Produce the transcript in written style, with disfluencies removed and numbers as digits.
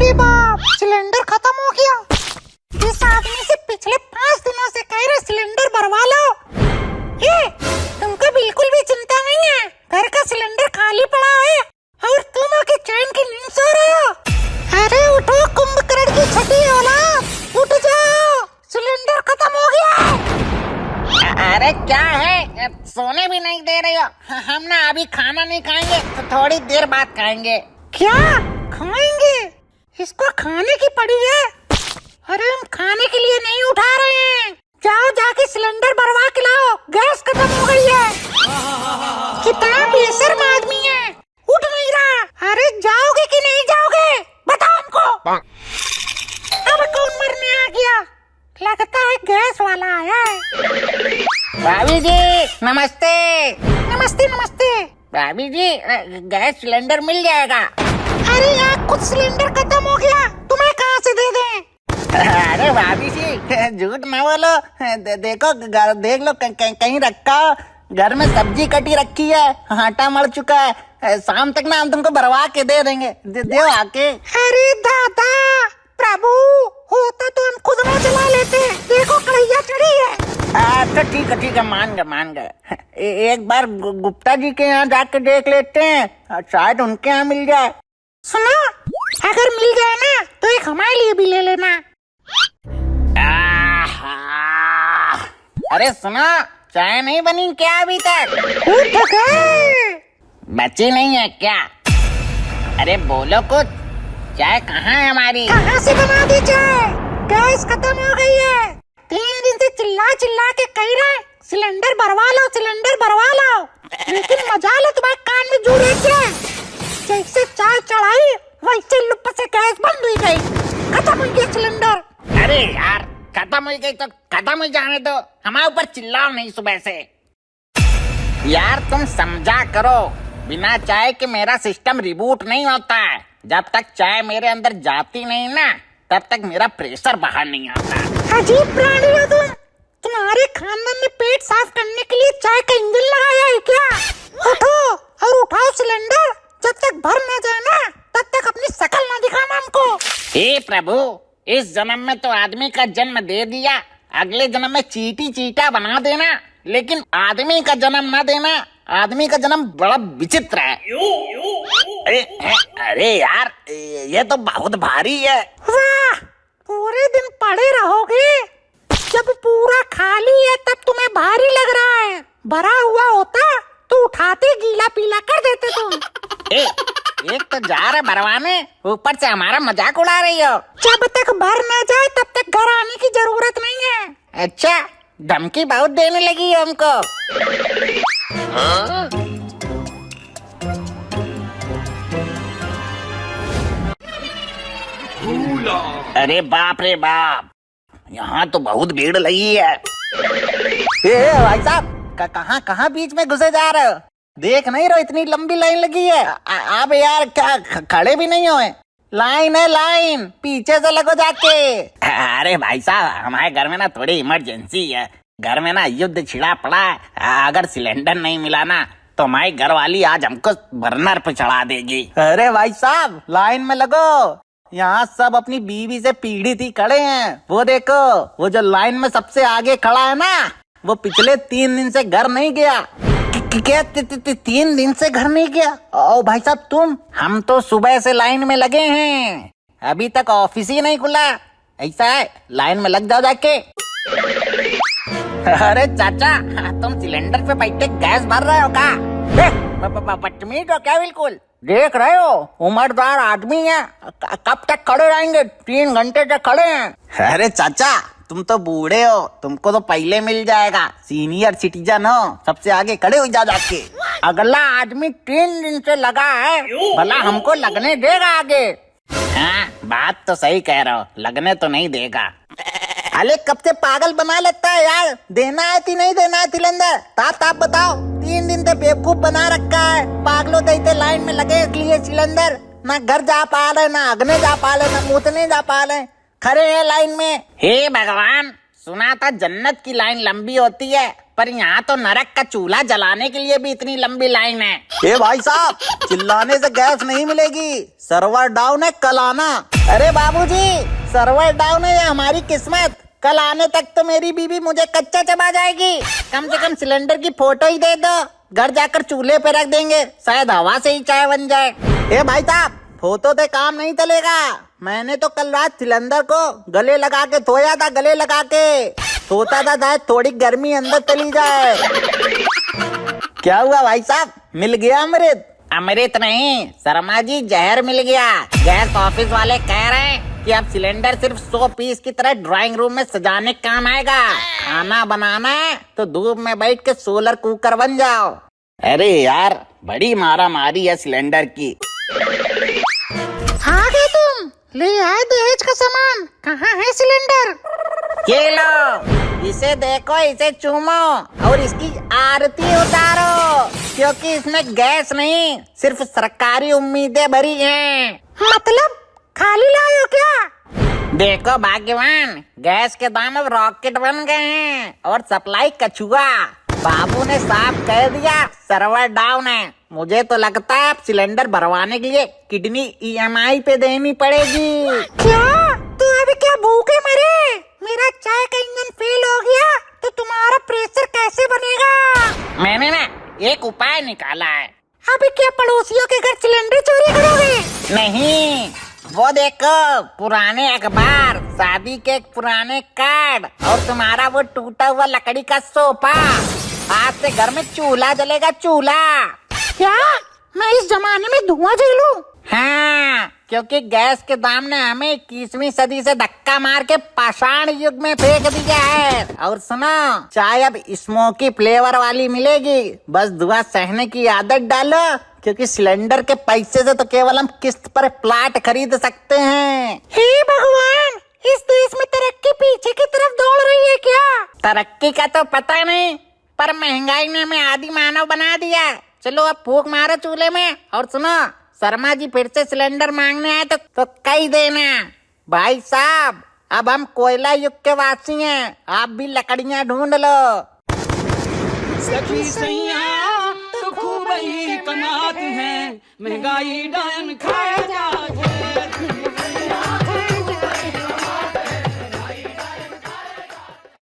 रे बाप, सिलेंडर खत्म हो गया। इस आदमी से पिछले 5 दिनों से कह रहे सिलेंडर भरवा लो। ये तुमको बिल्कुल भी चिंता नहीं है, घर का सिलेंडर खाली पड़ा है और तुम आके चैन की नींद सो रहे हो। अरे उठो कुंभकर्ण की छठी औलाद, उठ जाओ, सिलेंडर खत्म हो गया। अरे क्या है, सोने भी नहीं दे रहे हो। हम ना अभी खाना नहीं खाएंगे, तो थोड़ी देर बाद खाएंगे। क्या खाएंगे? इसको खाने की पड़ी है। अरे हम खाने के लिए नहीं उठा रहे हैं, जाओ जाके सिलेंडर भरवा के लाओ, गैस खत्म हो गई है। कितना बेशर्म आदमी है, उठ नहीं रहा। अरे जाओगे कि नहीं जाओगे बताओ हमको। अब कौन मरने आ गया? लगता है गैस वाला आया है। भाभी जी नमस्ते। नमस्ते नमस्ते। भाभी जी गैस सिलेंडर मिल जाएगा? अरे यार कुछ सिलेंडर खत्म हो गया, तुम्हें कहाँ से दे दें? अरे भाभी जी झूठ ना बोलो, देखो देख लो कहीं रखा हो। घर में सब्जी कटी रखी है, आटा मर चुका है, शाम तक ना हम तुमको भरवा के दे देंगे, दे आके। अरे दादा प्रभु, होता तो हम खुद ना चला लेते। देखो कढ़ैया चढ़ी है। अच्छा ठीक है, मान गए। एक बार गुप्ता जी के यहाँ जाके देख लेते हैं, शायद उनके यहाँ मिल जाए। सुनो, अगर मिल जाए ना तो एक हमारे लिए भी ले लेना। अरे सुनो, चाय नहीं बनी क्या अभी तक? उठ गए। बची नहीं है क्या? अरे बोलो कुछ, चाय कहाँ है हमारी? कहाँ से बना दी चाय? गैस खत्म हो गई है। 3 दिन से चिल्ला के कह रहे सिलेंडर भरवा लो, सिलेंडर भरवा लो, लेकिन मजा लो तुम्हारे कान में जू रहे। जैसे चाय चढ़ाई वैसे लुप से गैस बंद हुई गई, खत्म हो गया सिलेंडर। अरे यार खत्म हो गई तो खत्म हो जाने दो, हमारे ऊपर चिल्लाओ नहीं सुबह से। यार तुम समझा करो, बिना चाय के मेरा सिस्टम रिबूट नहीं होता है। जब तक चाय मेरे अंदर जाती नहीं ना, तब तक मेरा प्रेशर बाहर नहीं आता। अजीब प्राणी हो तुम। तुम्हारे खानदान ने पेट साफ करने के लिए चाय का इंजन लगाया है क्या? उठो और उठाओ सिलेंडर, जब तक भर न जाए ना तब तक अपनी शकल ना दिखाना हमको। हे प्रभु, इस जन्म में तो आदमी का जन्म दे दिया, अगले जन्म में चीटा बना देना, लेकिन आदमी का जन्म ना देना। आदमी का जन्म बड़ा विचित्र है। अरे यार ये तो बहुत भारी है। वाह, पूरे दिन पड़े रहोगे, जब पूरा खाली है तब तुम्हें भारी लग रहा है। भरा हुआ होता तो उठाते गीला पीला कर देते तुम। एक तो जा रहे भरवाने, ऊपर से हमारा मजाक उड़ा रही हो। जब तक भर न जाए तब तक घर आने की जरूरत नहीं है। अच्छा, धमकी बहुत देने लगी है हमको। अरे बाप रे बाप, यहाँ तो बहुत भीड़ लगी है। भाई साहब कहाँ बीच में घुसे जा रहे हो? देख नहीं रहो इतनी लंबी लाइन लगी है। आप यार क्या खड़े भी नहीं हुए? लाइन है लाइन, पीछे से लगो जाके। अरे भाई साहब हमारे घर में ना थोड़ी इमरजेंसी है, घर में ना युद्ध छिड़ा पड़ा है। अगर सिलेंडर नहीं मिला ना तो हमारी घर वाली आज हमको बर्नर पे चढ़ा देगी। अरे भाई साहब लाइन में लगो, यहाँ सब अपनी बीवी से पीड़ित ही खड़े हैं। वो देखो, वो जो लाइन में सबसे आगे खड़ा है ना, वो पिछले 3 दिन से घर नहीं गया। क्या 3 दिन से घर नहीं गया? ओ भाई साहब तुम, हम तो सुबह से लाइन में लगे हैं, अभी तक ऑफिस ही नहीं खुला। ऐसा है, लाइन में लग जाओ जाके। अरे चाचा तुम सिलेंडर पे बैठे गैस भर रहे हो क्या? बदतमीज हो क्या? बिल्कुल देख रहे हो, उम्रदार आदमी है, कब तक खड़े रहेंगे? 3 घंटे तक खड़े हैं। अरे चाचा तुम तो बूढ़े हो, तुमको तो पहले मिल जाएगा, सीनियर सिटीजन हो, सबसे आगे खड़े हो जाके। अगला आदमी 3 दिन से लगा है, भला हमको लगने देगा आगे? हाँ बात तो सही कह रहे हो, लगने तो नहीं देगा। अरे कब से पागल बना लगता है यार, देना है कि नहीं देना है सिलेंडर? ताप बताओ। 3 दिन से बेवकूफ बना रखा है, पागलों जैसे लाइन में लगे इसलिए सिलेंडर ना घर जा पा रहे, ना अगने जा पा रहे, ना मूतने जा पा रहे, खड़े हैं लाइन में। हे भगवान, सुना था जन्नत की लाइन लंबी होती है, पर यहाँ तो नरक का चूल्हा जलाने के लिए भी इतनी लंबी लाइन है। ए भाई साहब चिल्लाने से गैस नहीं मिलेगी, सर्वर डाउन है, कल आना। अरे बाबूजी, सर्वर डाउन है, हमारी किस्मत। कल आने तक तो मेरी बीवी मुझे कच्चा चबा जाएगी। कम से कम सिलेंडर की फोटो ही दे दो, घर जाकर चूल्हे पे रख देंगे, शायद हवा से ही चाय बन जाए। ए भाई साहब, फोटो से काम नहीं चलेगा। मैंने तो कल रात सिलेंडर को गले लगा के सोया था, गले लगा के सोता था, शायद थोड़ी गर्मी अंदर चली जाए। क्या हुआ भाई साहब, मिल गया अमृत? अमृत नहीं शर्मा जी, जहर मिल गया। गैस ऑफिस वाले कह रहे हैं कि अब सिलेंडर सिर्फ 100 पीस की तरह ड्राइंग रूम में सजाने का काम आएगा। खाना बनाना है तो धूप में बैठ के सोलर कुकर बन जाओ। अरे यार, बड़ी मारा मारी है सिलेंडर की। आ गए तुम, ले आए दहेज का सामान। कहाँ है सिलेंडर? ये लो, इसे देखो, इसे चूमो और इसकी आरती उतारो, क्योंकि इसमें गैस नहीं, सिर्फ सरकारी उम्मीदें भरी हैं। मतलब खाली लाए हो क्या? देखो भाग्यवान, गैस के दाम अब रॉकेट बन गए हैं और सप्लाई कछुआ। बाबू ने साफ कह दिया सर्वर डाउन है। मुझे तो लगता है अब सिलेंडर भरवाने के लिए किडनी EMI पे देनी पड़ेगी। क्या तू अभी क्या भूखे मरे? मेरा चाय का इंजन फेल हो गया तो तुम्हारा प्रेशर कैसे बनेगा? मैंने ना एक उपाय निकाला है। अभी क्या पड़ोसियों के घर सिलेंडर चोरी करोगे? नहीं, वो देखो, पुराने अखबार, शादी के पुराने कार्ड और तुम्हारा वो टूटा हुआ लकड़ी का सोफा। आज से घर में चूल्हा जलेगा, चूल्हा। क्या मैं इस जमाने में धुआं झेलूं? हाँ, क्योंकि गैस के दाम ने हमें 21वीं सदी से धक्का मार के पाषाण युग में फेंक दिया है। और सुनो, चाय अब स्मोकी फ्लेवर वाली मिलेगी। बस धुआं सहने की आदत डालो, क्योंकि सिलेंडर के पैसे से तो केवल हम किस्त पर प्लाट खरीद सकते हैं। हे भगवान, इस देश में तरक्की पीछे की तरफ दौड़ रही है क्या? तरक्की का तो पता नहीं, पर महंगाई ने हमें आदि मानव बना दिया। चलो अब फूंक मारो चूल्हे में। और सुनो, शर्मा जी फिर से सिलेंडर मांगने आए तो कही देना, भाई साहब अब हम कोयला युग के वासी हैं, आप भी लकड़ियाँ ढूंढ लो। सखी सैया तो खूब ही कमाती हैं, महंगाई डायन खाया जा